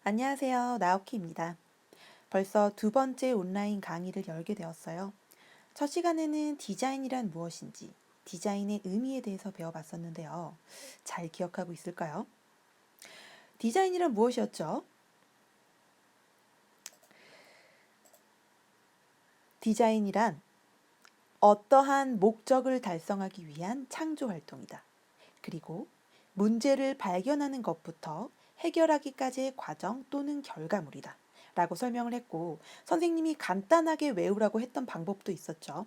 안녕하세요. 나오키입니다. 벌써 두 번째 온라인 강의를 열게 되었어요. 첫 시간에는 디자인이란 무엇인지, 디자인의 의미에 대해서 배워봤었는데요. 잘 기억하고 있을까요? 디자인이란 무엇이었죠? 디자인이란 어떠한 목적을 달성하기 위한 창조 활동이다. 그리고 문제를 발견하는 것부터 해결하기까지의 과정 또는 결과물이다. 라고 설명을 했고, 선생님이 간단하게 외우라고 했던 방법도 있었죠.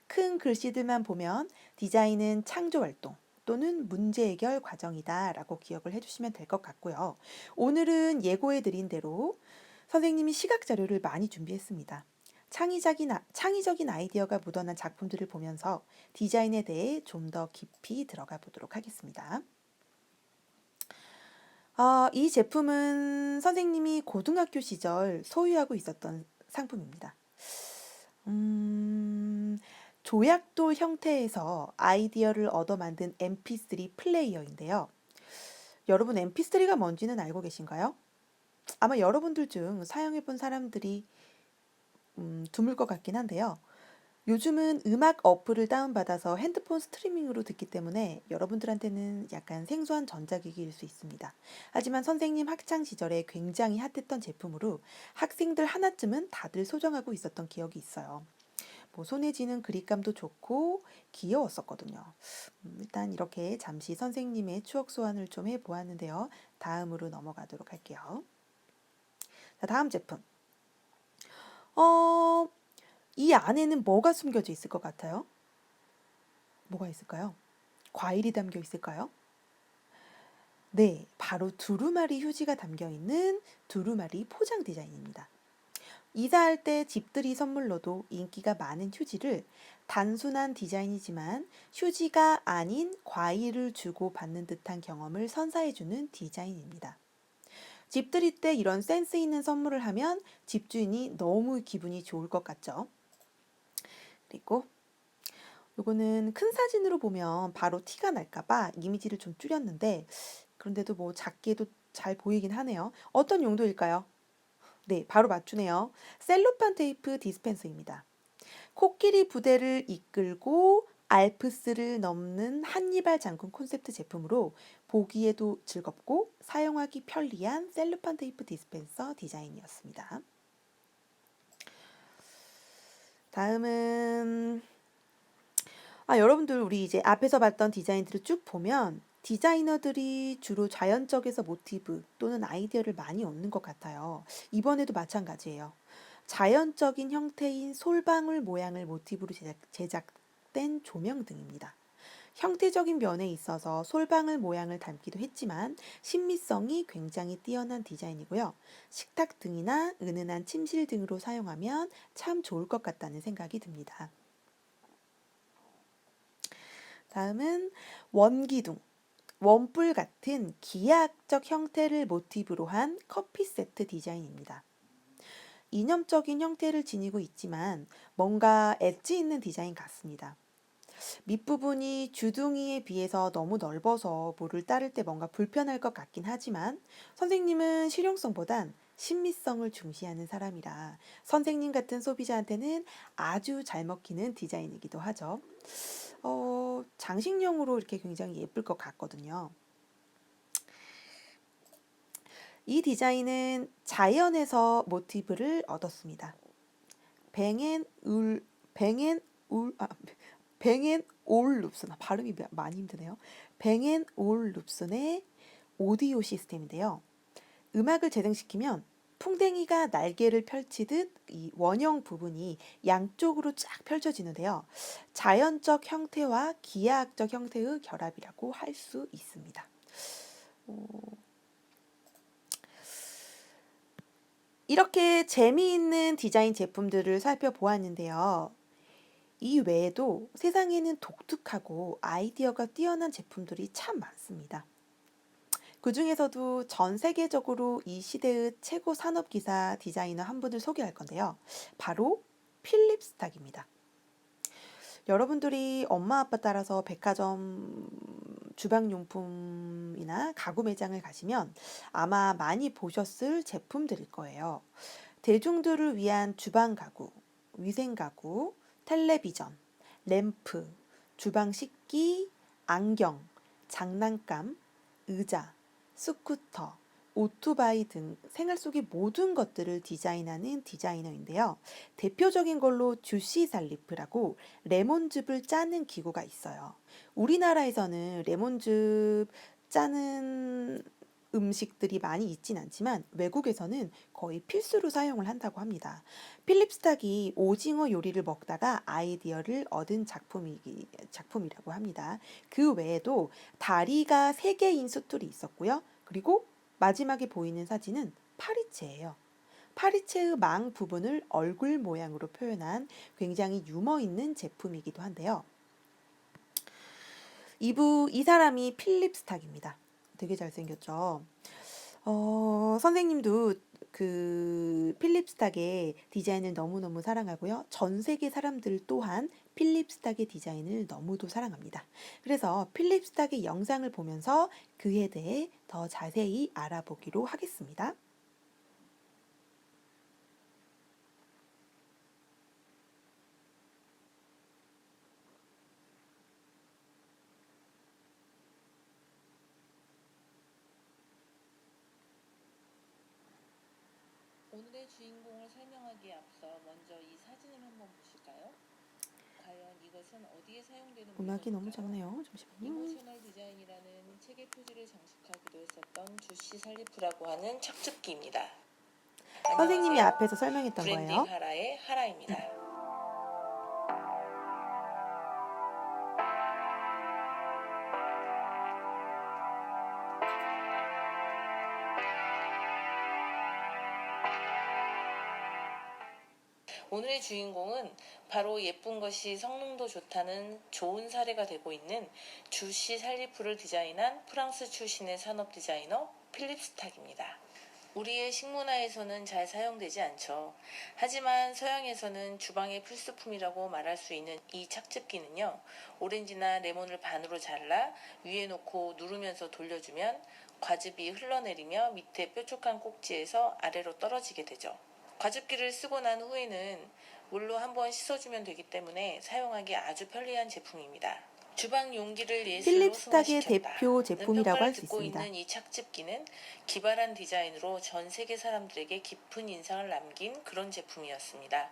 큰 글씨들만 보면 디자인은 창조 활동 또는 문제 해결 과정이다 라고 기억을 해주시면 될 것 같고요. 오늘은 예고해 드린 대로 선생님이 시각 자료를 많이 준비했습니다. 창의적인 아이디어가 묻어난 작품들을 보면서 디자인에 대해 좀 더 깊이 들어가 보도록 하겠습니다. 이 제품은 선생님이 고등학교 시절 소유하고 있었던 상품입니다. 조약돌 형태에서 아이디어를 얻어 만든 MP3 플레이어인데요. 여러분 MP3가 뭔지는 알고 계신가요? 아마 여러분들 중 사용해 본 사람들이 드물 것 같긴 한데요. 요즘은 음악 어플을 다운받아서 핸드폰 스트리밍으로 듣기 때문에 여러분들한테는 약간 생소한 전자기기일 수 있습니다. 하지만 선생님 학창 시절에 굉장히 핫했던 제품으로 학생들 하나쯤은 다들 소장하고 있었던 기억이 있어요. 손에 쥐는 그립감도 좋고 귀여웠었거든요. 일단 이렇게 잠시 선생님의 추억 소환을 좀 해보았는데요. 다음으로 넘어가도록 할게요. 자, 다음 제품. 이 안에는 뭐가 숨겨져 있을 것 같아요? 뭐가 있을까요? 과일이 담겨 있을까요? 네, 바로 두루마리 휴지가 담겨 있는 두루마리 포장 디자인입니다. 이사할 때 집들이 선물로도 인기가 많은 휴지를 단순한 디자인이지만 휴지가 아닌 과일을 주고 받는 듯한 경험을 선사해주는 디자인입니다. 집들이 때 이런 센스 있는 선물을 하면 집주인이 너무 기분이 좋을 것 같죠. 그리고 요거는 큰 사진으로 보면 바로 티가 날까봐 이미지를 좀 줄였는데 그런데도 작게도 잘 보이긴 하네요. 어떤 용도일까요? 네, 바로 맞추네요. 셀로판 테이프 디스펜서입니다. 코끼리 부대를 이끌고 알프스를 넘는 한니발 장군 콘셉트 제품으로 보기에도 즐겁고 사용하기 편리한 셀로판 테이프 디스펜서 디자인이었습니다. 다음은 여러분들 우리 이제 앞에서 봤던 디자인들을 쭉 보면 디자이너들이 주로 자연적에서 모티브 또는 아이디어를 많이 얻는 것 같아요. 이번에도 마찬가지예요. 자연적인 형태인 솔방울 모양을 모티브로 제작된 조명 등입니다. 형태적인 면에 있어서 솔방울 모양을 담기도 했지만 신미성이 굉장히 뛰어난 디자인이고요. 식탁 등이나 은은한 침실 등으로 사용하면 참 좋을 것 같다는 생각이 듭니다. 다음은 원기둥, 원뿔 같은 기하학적 형태를 모티브로 한 커피 세트 디자인입니다. 이념적인 형태를 지니고 있지만 뭔가 엣지 있는 디자인 같습니다. 밑부분이 주둥이에 비해서 너무 넓어서 물을 따를 때 뭔가 불편할 것 같긴 하지만 선생님은 실용성보단 신미성을 중시하는 사람이라 선생님 같은 소비자한테는 아주 잘 먹히는 디자인이기도 하죠. 장식용으로 이렇게 굉장히 예쁠 것 같거든요. 이 디자인은 자연에서 모티브를 얻었습니다. 뱅앤울, 뱅앤울, 뱅앤올룹슨, 발음이 많이 힘드네요. 뱅앤올룹슨의 오디오 시스템인데요. 음악을 재생시키면 풍뎅이가 날개를 펼치듯 이 원형 부분이 양쪽으로 쫙 펼쳐지는데요. 자연적 형태와 기하학적 형태의 결합이라고 할 수 있습니다. 이렇게 재미있는 디자인 제품들을 살펴보았는데요. 이 외에도 세상에는 독특하고 아이디어가 뛰어난 제품들이 참 많습니다. 그 중에서도 전 세계적으로 이 시대의 최고 산업기사 디자이너 한 분을 소개할 건데요. 바로 필립 스탁입니다. 여러분들이 엄마 아빠 따라서 백화점 주방용품이나 가구 매장을 가시면 아마 많이 보셨을 제품들일 거예요. 대중들을 위한 주방 가구, 위생 가구, 텔레비전, 램프, 주방 식기, 안경, 장난감, 의자, 스쿠터, 오토바이 등 생활 속의 모든 것들을 디자인하는 디자이너인데요. 대표적인 걸로 주시 살리프라고 레몬즙을 짜는 기구가 있어요. 우리나라에서는 레몬즙 짜는 음식들이 많이 있진 않지만 외국에서는 거의 필수로 사용을 한다고 합니다. 필립 스탁이 오징어 요리를 먹다가 아이디어를 얻은 작품이라고 합니다. 그 외에도 다리가 3개인 스툴이 있었고요. 그리고 마지막에 보이는 사진은 파리채예요. 파리채의 망 부분을 얼굴 모양으로 표현한 굉장히 유머 있는 제품이기도 한데요. 이 사람이 필립 스탁입니다. 되게 잘생겼죠. 선생님도 그 필립 스탁의 디자인을 너무너무 사랑하고요. 전 세계 사람들 또한 필립 스탁의 디자인을 너무도 사랑합니다. 그래서 필립 스탁의 영상을 보면서 그에 대해 더 자세히 알아보기로 하겠습니다. 오늘의 주인공을 설명하기에 앞서 먼저 이 사진을 한번 보실까요? 과연 이것은 어디에 사용되는 음악이 너무 물건일까요? 작네요. 잠시만요. 이모셔널 디자인이라는 책의 표지를 장식하기도 했었던 주시 살리프라고 하는 척즙기입니다. 선생님이 안녕하세요. 앞에서 설명했던 브랜딩 거예요. 하라의 하라입니다. 오늘의 주인공은 바로 예쁜 것이 성능도 좋다는 좋은 사례가 되고 있는 주시 살리프를 디자인한 프랑스 출신의 산업 디자이너 필립 스탁입니다. 우리의 식문화에서는 잘 사용되지 않죠. 하지만 서양에서는 주방의 필수품이라고 말할 수 있는 이 착즙기는요, 오렌지나 레몬을 반으로 잘라 위에 놓고 누르면서 돌려주면 과즙이 흘러내리며 밑에 뾰족한 꼭지에서 아래로 떨어지게 되죠. 과즙기를 쓰고 난 후에는 물로 한번 씻어주면 되기 때문에 사용하기 아주 편리한 제품입니다. 주방 용기를 예술로 필립 스탁의 승화시켰다는 대표 제품이라고 평가를 할 수 듣고 있습니다. 있는 이 착즙기는 기발한 디자인으로 전 세계 사람들에게 깊은 인상을 남긴 그런 제품이었습니다.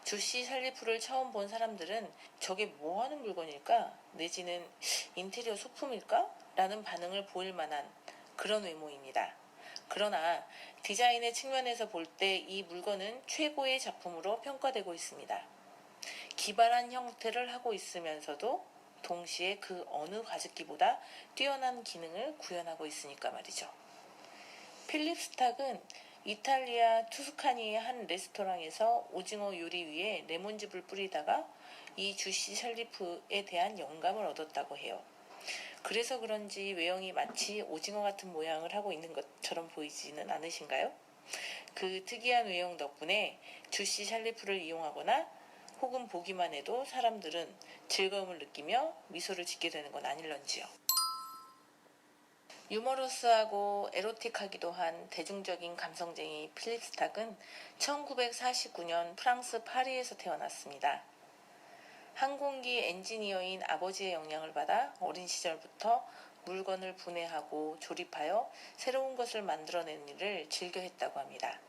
주시 살리프를 처음 본 사람들은 저게 뭐 하는 물건일까? 내지는 인테리어 소품일까? 라는 반응을 보일 만한 그런 외모입니다. 그러나 디자인의 측면에서 볼 때 이 물건은 최고의 작품으로 평가되고 있습니다. 기발한 형태를 하고 있으면서도 동시에 그 어느 과즙기보다 뛰어난 기능을 구현하고 있으니까 말이죠. 필립 스탁은 이탈리아 투스카니의 한 레스토랑에서 오징어 요리 위에 레몬즙을 뿌리다가 이 주시 샬리프에 대한 영감을 얻었다고 해요. 그래서 그런지 외형이 마치 오징어 같은 모양을 하고 있는 것처럼 보이지는 않으신가요? 그 특이한 외형 덕분에 주시 샬리프를 이용하거나 혹은 보기만 해도 사람들은 즐거움을 느끼며 미소를 짓게 되는 건 아닐런지요. 유머러스하고 에로틱하기도 한 대중적인 감성쟁이 필립 스탁은 1949년 프랑스 파리에서 태어났습니다. 항공기 엔지니어인 아버지의 영향을 받아 어린 시절부터 물건을 분해하고 조립하여 새로운 것을 만들어내는 일을 즐겨 했다고 합니다.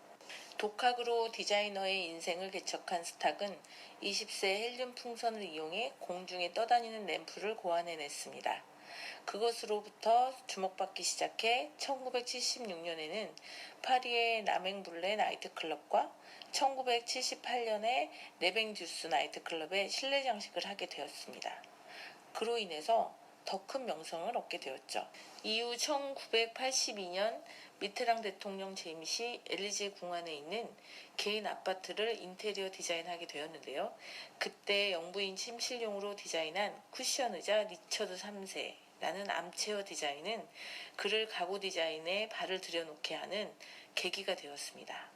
독학으로 디자이너의 인생을 개척한 스탁은 20세 헬륨 풍선을 이용해 공중에 떠다니는 램프를 고안해냈습니다. 그것으로부터 주목받기 시작해 1976년에는 파리의 라맹블레 나이트클럽과 1978년에 레뱅듀스 나이트클럽에 실내 장식을 하게 되었습니다. 그로 인해서 더 큰 명성을 얻게 되었죠. 이후 1982년 미테랑 대통령 재임 시 엘리제 궁안에 있는 개인 아파트를 인테리어 디자인하게 되었는데요. 그때 영부인 침실용으로 디자인한 쿠션 의자 리처드 3세라는 암체어 디자인은 그를 가구 디자인에 발을 들여놓게 하는 계기가 되었습니다.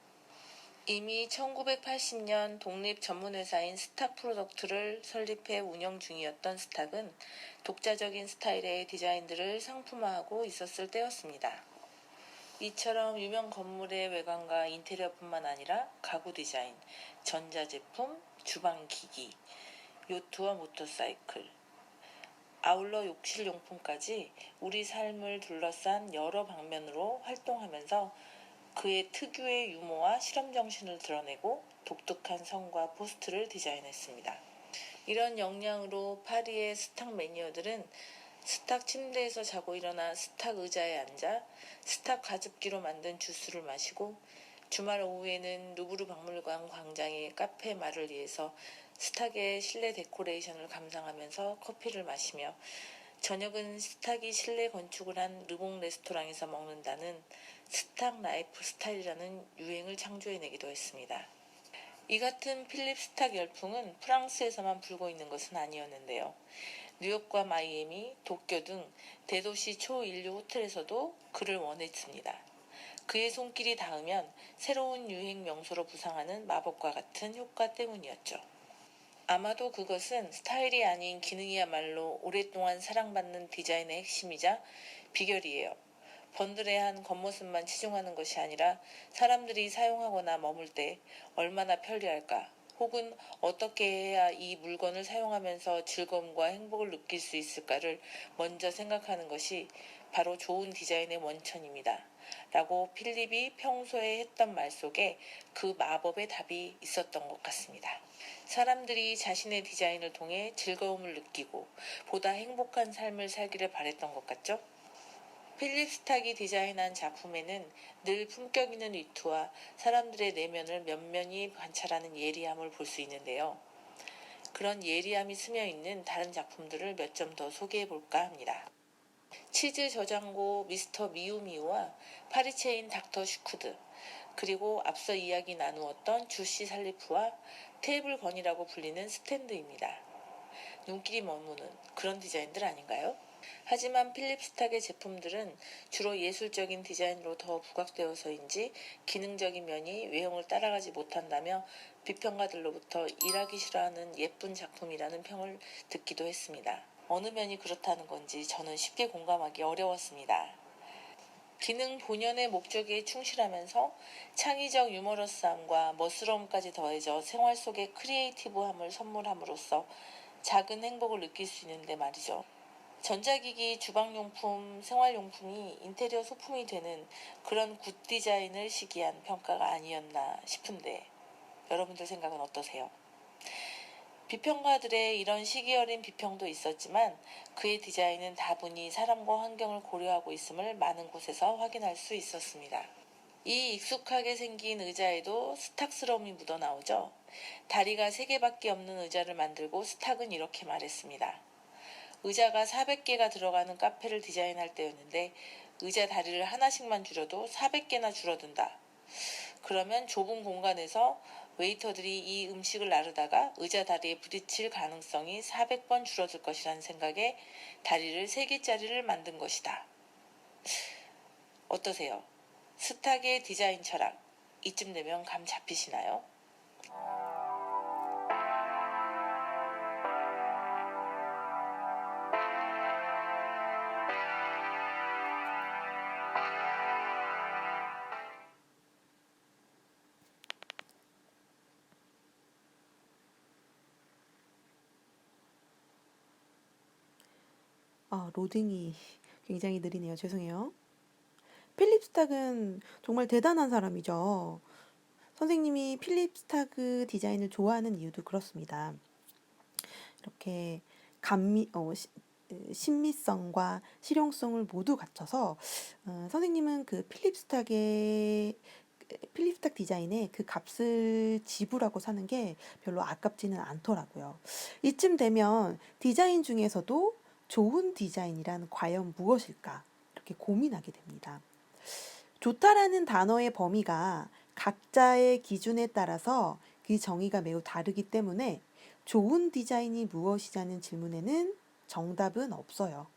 이미 1980년 독립 전문회사인 스탁 프로덕트를 설립해 운영 중이었던 스탁은 독자적인 스타일의 디자인들을 상품화하고 있었을 때였습니다. 이처럼 유명 건물의 외관과 인테리어뿐만 아니라 가구 디자인, 전자제품, 주방기기, 요트와 모터사이클, 아울러 욕실용품까지 우리 삶을 둘러싼 여러 방면으로 활동하면서 그의 특유의 유머와 실험정신을 드러내고 독특한 성과 포스트를 디자인했습니다. 이런 역량으로 파리의 스탁 매니어들은 스탁 침대에서 자고 일어나 스탁 의자에 앉아 스탁 가습기로 만든 주스를 마시고, 주말 오후에는 루브르 박물관 광장의 카페 마를리에서 스탁의 실내 데코레이션을 감상하면서 커피를 마시며, 저녁은 스탁이 실내 건축을 한 르봉 레스토랑에서 먹는다는 스탁 라이프 스타일이라는 유행을 창조해내기도 했습니다. 이 같은 필립 스탁 열풍은 프랑스에서만 불고 있는 것은 아니었는데요. 뉴욕과 마이애미, 도쿄 등 대도시 초인류 호텔에서도 그를 원했습니다. 그의 손길이 닿으면 새로운 유행 명소로 부상하는 마법과 같은 효과 때문이었죠. 아마도 그것은 스타일이 아닌 기능이야말로 오랫동안 사랑받는 디자인의 핵심이자 비결이에요. 번드레한 겉모습만 치중하는 것이 아니라 사람들이 사용하거나 머물 때 얼마나 편리할까, 혹은 어떻게 해야 이 물건을 사용하면서 즐거움과 행복을 느낄 수 있을까를 먼저 생각하는 것이 바로 좋은 디자인의 원천입니다. 라고 필립이 평소에 했던 말 속에 그 마법의 답이 있었던 것 같습니다. 사람들이 자신의 디자인을 통해 즐거움을 느끼고 보다 행복한 삶을 살기를 바랬던 것 같죠? 필립 스탁이 디자인한 작품에는 늘 품격 있는 위트와 사람들의 내면을 면면히 관찰하는 예리함을 볼 수 있는데요. 그런 예리함이 스며 있는 다른 작품들을 몇 점 더 소개해 볼까 합니다. 치즈 저장고 미스터 미우미우와 파리체인 닥터 슈쿠드, 그리고 앞서 이야기 나누었던 주시 살리프와 테이블 건이라고 불리는 스탠드입니다. 눈길이 머무는 그런 디자인들 아닌가요? 하지만 필립 스탁의 제품들은 주로 예술적인 디자인으로 더 부각되어서인지 기능적인 면이 외형을 따라가지 못한다며 비평가들로부터 일하기 싫어하는 예쁜 작품이라는 평을 듣기도 했습니다. 어느 면이 그렇다는 건지 저는 쉽게 공감하기 어려웠습니다. 기능 본연의 목적에 충실하면서 창의적 유머러스함과 멋스러움까지 더해져 생활 속의 크리에이티브함을 선물함으로써 작은 행복을 느낄 수 있는데 말이죠. 전자기기, 주방용품, 생활용품이 인테리어 소품이 되는 그런 굿 디자인을 시기한 평가가 아니었나 싶은데, 여러분들 생각은 어떠세요? 비평가들의 이런 시기 어린 비평도 있었지만 그의 디자인은 다분히 사람과 환경을 고려하고 있음을 많은 곳에서 확인할 수 있었습니다. 이 익숙하게 생긴 의자에도 스탁스러움이 묻어나오죠. 다리가 3개밖에 없는 의자를 만들고 스탁은 이렇게 말했습니다. 의자가 400개가 들어가는 카페를 디자인할 때였는데 의자 다리를 하나씩만 줄여도 400개나 줄어든다. 그러면 좁은 공간에서 웨이터들이 이 음식을 나르다가 의자 다리에 부딪힐 가능성이 400번 줄어들 것이라는 생각에 다리를 3개짜리를 만든 것이다. 어떠세요? 스탁의 디자인 철학, 이쯤 되면 감 잡히시나요? 로딩이 굉장히 느리네요. 죄송해요. 필립 스탁은 정말 대단한 사람이죠. 선생님이 필립 스타그 디자인을 좋아하는 이유도 그렇습니다. 이렇게 신미성과 실용성을 모두 갖춰서 선생님은 그 필립 스탁 디자인에 그 값을 지불하고 사는 게 별로 아깝지는 않더라고요. 이쯤 되면 디자인 중에서도 좋은 디자인이란 과연 무엇일까? 이렇게 고민하게 됩니다. 좋다라는 단어의 범위가 각자의 기준에 따라서 그 정의가 매우 다르기 때문에 좋은 디자인이 무엇이냐는 질문에는 정답은 없어요.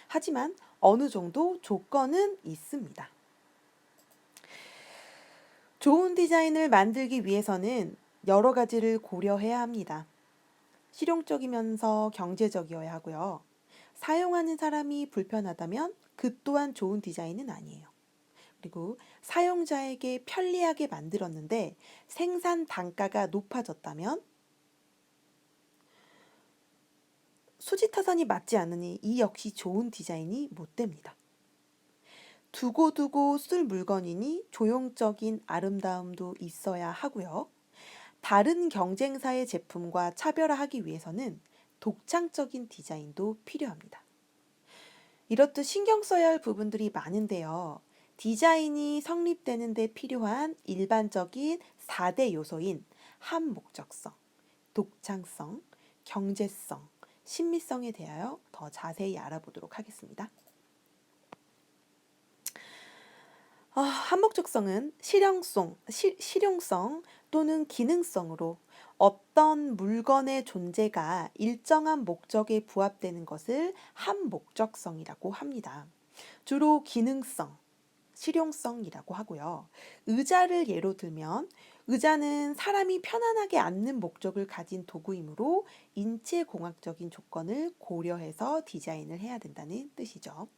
하지만 어느 정도 조건은 있습니다. 좋은 디자인을 만들기 위해서는 여러 가지를 고려해야 합니다. 실용적이면서 경제적이어야 하고요. 사용하는 사람이 불편하다면 그 또한 좋은 디자인은 아니에요. 그리고 사용자에게 편리하게 만들었는데 생산 단가가 높아졌다면 수지타산이 맞지 않으니 이 역시 좋은 디자인이 못 됩니다. 두고두고 쓸 물건이니 조형적인 아름다움도 있어야 하고요. 다른 경쟁사의 제품과 차별화하기 위해서는 독창적인 디자인도 필요합니다. 이렇듯 신경 써야 할 부분들이 많은데요. 디자인이 성립되는 데 필요한 일반적인 4대 요소인 함목적성, 독창성, 경제성, 신미성에 대하여 더 자세히 알아보도록 하겠습니다. 함목적성은 실용성 또는 기능성으로 어떤 물건의 존재가 일정한 목적에 부합되는 것을 함목적성이라고 합니다. 주로 기능성, 실용성이라고 하고요. 의자를 예로 들면 의자는 사람이 편안하게 앉는 목적을 가진 도구이므로 인체공학적인 조건을 고려해서 디자인을 해야 된다는 뜻이죠.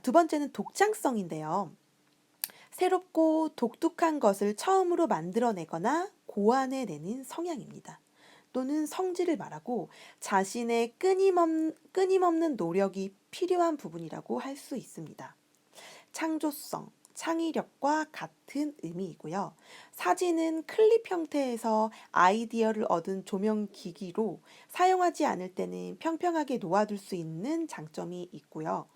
두 번째는 독창성인데요. 새롭고 독특한 것을 처음으로 만들어내거나 고안해내는 성향입니다. 또는 성질을 말하고 자신의 끊임없는 노력이 필요한 부분이라고 할 수 있습니다. 창조성, 창의력과 같은 의미이고요. 사진은 클립 형태에서 아이디어를 얻은 조명 기기로 사용하지 않을 때는 평평하게 놓아둘 수 있는 장점이 있고요.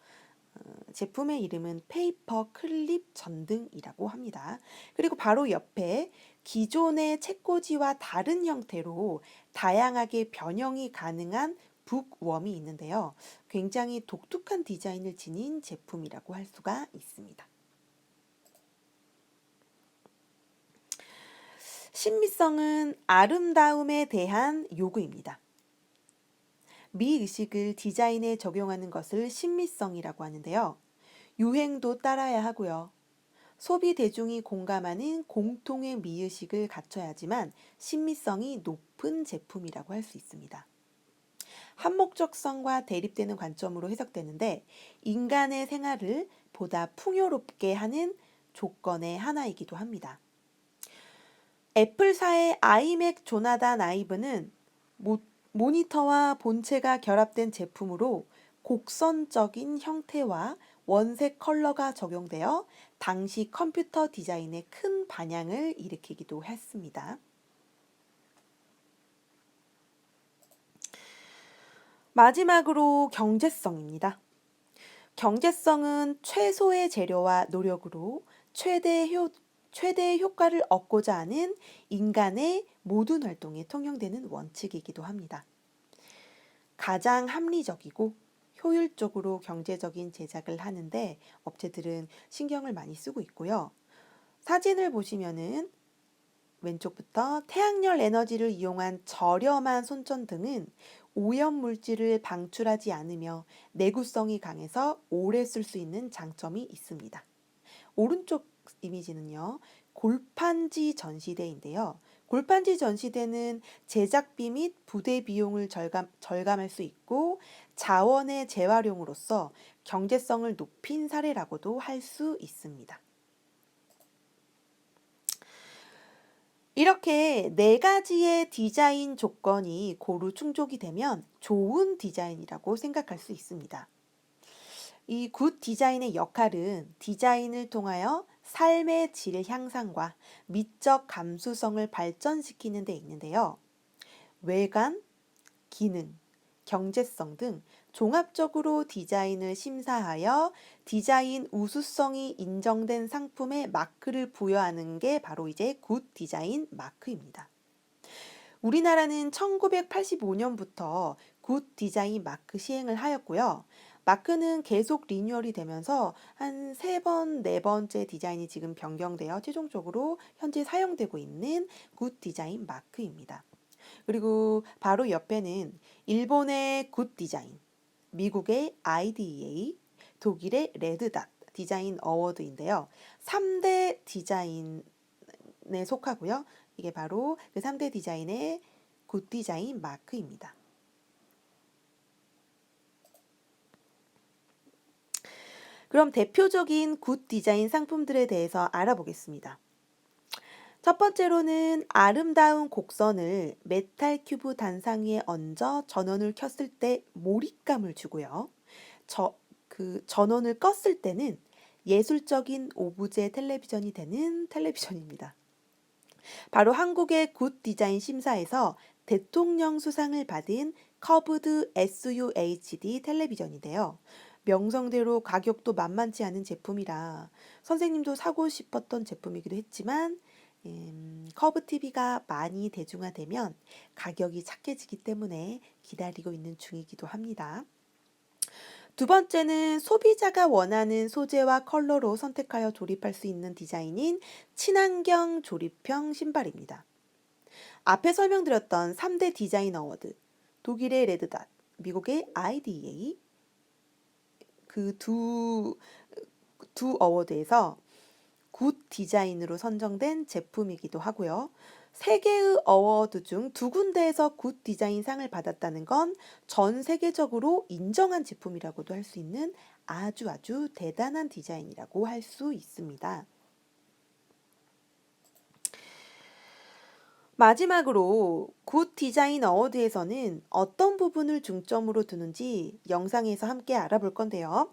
제품의 이름은 페이퍼 클립 전등이라고 합니다. 그리고 바로 옆에 기존의 책꽂이와 다른 형태로 다양하게 변형이 가능한 북웜이 있는데요. 굉장히 독특한 디자인을 지닌 제품이라고 할 수가 있습니다. 신미성은 아름다움에 대한 요구입니다. 미의식을 디자인에 적용하는 것을 신미성이라고 하는데요. 유행도 따라야 하고요. 소비 대중이 공감하는 공통의 미의식을 갖춰야지만 신미성이 높은 제품이라고 할 수 있습니다. 한목적성과 대립되는 관점으로 해석되는데 인간의 생활을 보다 풍요롭게 하는 조건의 하나이기도 합니다. 애플사의 아이맥 조나단 아이브는 모니터와 본체가 결합된 제품으로 곡선적인 형태와 원색 컬러가 적용되어 당시 컴퓨터 디자인에 큰 반향을 일으키기도 했습니다. 마지막으로 경제성입니다. 경제성은 최소의 재료와 노력으로 최대의 효과를 얻고자 하는 인간의 모든 활동에 통용되는 원칙이기도 합니다. 가장 합리적이고 효율적으로 경제적인 제작을 하는데 업체들은 신경을 많이 쓰고 있고요. 사진을 보시면은 왼쪽부터 태양열 에너지를 이용한 저렴한 손전등은 오염물질을 방출하지 않으며 내구성이 강해서 오래 쓸 수 있는 장점이 있습니다. 오른쪽 이미지는요. 골판지 전시대인데요. 골판지 전시대는 제작비 및 부대 비용을 절감할 수 있고 자원의 재활용으로서 경제성을 높인 사례라고도 할 수 있습니다. 이렇게 네 가지의 디자인 조건이 고루 충족이 되면 좋은 디자인이라고 생각할 수 있습니다. 이 굿 디자인의 역할은 디자인을 통하여 삶의 질 향상과 미적 감수성을 발전시키는 데 있는데요. 외관, 기능, 경제성 등 종합적으로 디자인을 심사하여 디자인 우수성이 인정된 상품에 마크를 부여하는 게 바로 이제 굿 디자인 마크입니다. 우리나라는 1985년부터 굿 디자인 마크 시행을 하였고요. 마크는 계속 리뉴얼이 되면서 한 3번, 4번째 디자인이 지금 변경되어 최종적으로 현재 사용되고 있는 굿 디자인 마크입니다. 그리고 바로 옆에는 일본의 굿 디자인, 미국의 IDEA, 독일의 레드닷 디자인 어워드인데요. 3대 디자인에 속하고요. 이게 바로 그 3대 디자인의 굿 디자인 마크입니다. 그럼 대표적인 굿 디자인 상품들에 대해서 알아보겠습니다. 첫 번째로는 아름다운 곡선을 메탈 큐브 단상 위에 얹어 전원을 켰을 때 몰입감을 주고요. 그 전원을 껐을 때는 예술적인 오브제 텔레비전이 되는 텔레비전입니다. 바로 한국의 굿 디자인 심사에서 대통령 수상을 받은 커브드 SUHD 텔레비전인데요. 명성대로 가격도 만만치 않은 제품이라 선생님도 사고 싶었던 제품이기도 했지만 커브 TV가 많이 대중화되면 가격이 착해지기 때문에 기다리고 있는 중이기도 합니다. 두 번째는 소비자가 원하는 소재와 컬러로 선택하여 조립할 수 있는 디자인인 친환경 조립형 신발입니다. 앞에 설명드렸던 3대 디자인 어워드, 독일의 레드닷, 미국의 IDEA 그 두 어워드에서 굿 디자인으로 선정된 제품이기도 하고요. 3개의 어워드 중 2군데에서 굿 디자인 상을 받았다는 건 전 세계적으로 인정한 제품이라고도 할 수 있는 아주 대단한 디자인이라고 할 수 있습니다. 마지막으로 굿 디자인 어워드에서는 어떤 부분을 중점으로 두는지 영상에서 함께 알아볼 건데요.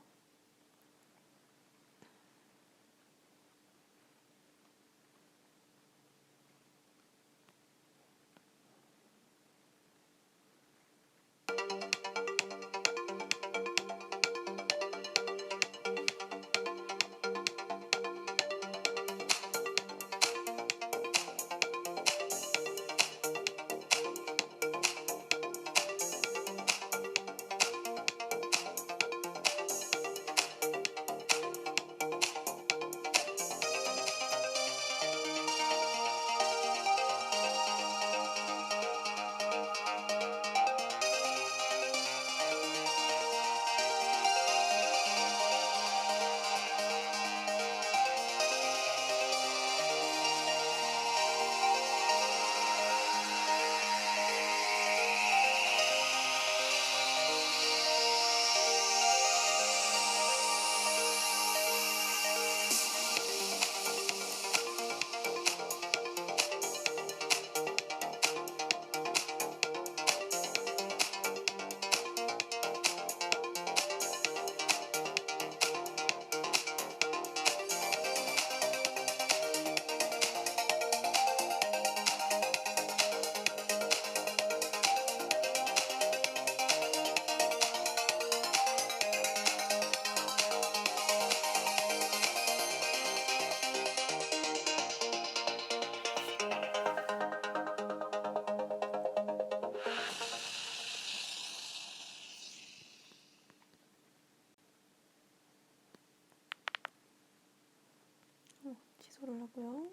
취소를 하고요.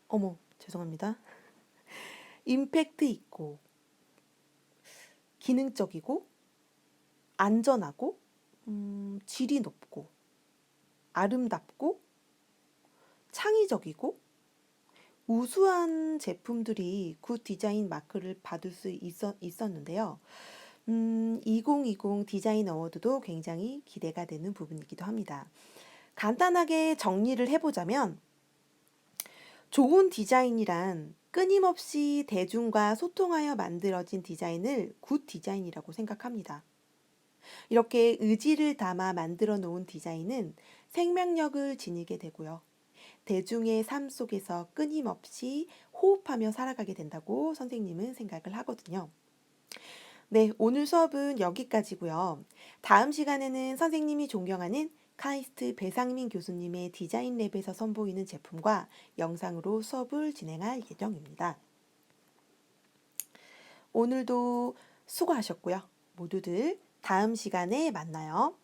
어머, 죄송합니다. 임팩트 있고 기능적이고 안전하고 질이 높고 아름답고 창의적이고 우수한 제품들이 굿 디자인 마크를 받을 수 있었는데요. 2020 디자인 어워드도 굉장히 기대가 되는 부분이기도 합니다. 간단하게 정리를 해보자면 좋은 디자인이란 끊임없이 대중과 소통하여 만들어진 디자인을 굿 디자인이라고 생각합니다. 이렇게 의지를 담아 만들어 놓은 디자인은 생명력을 지니게 되고요. 대중의 삶 속에서 끊임없이 호흡하며 살아가게 된다고 선생님은 생각을 하거든요. 네, 오늘 수업은 여기까지고요. 다음 시간에는 선생님이 존경하는 카이스트 배상민 교수님의 디자인 랩에서 선보이는 제품과 영상으로 수업을 진행할 예정입니다. 오늘도 수고하셨고요. 모두들 다음 시간에 만나요.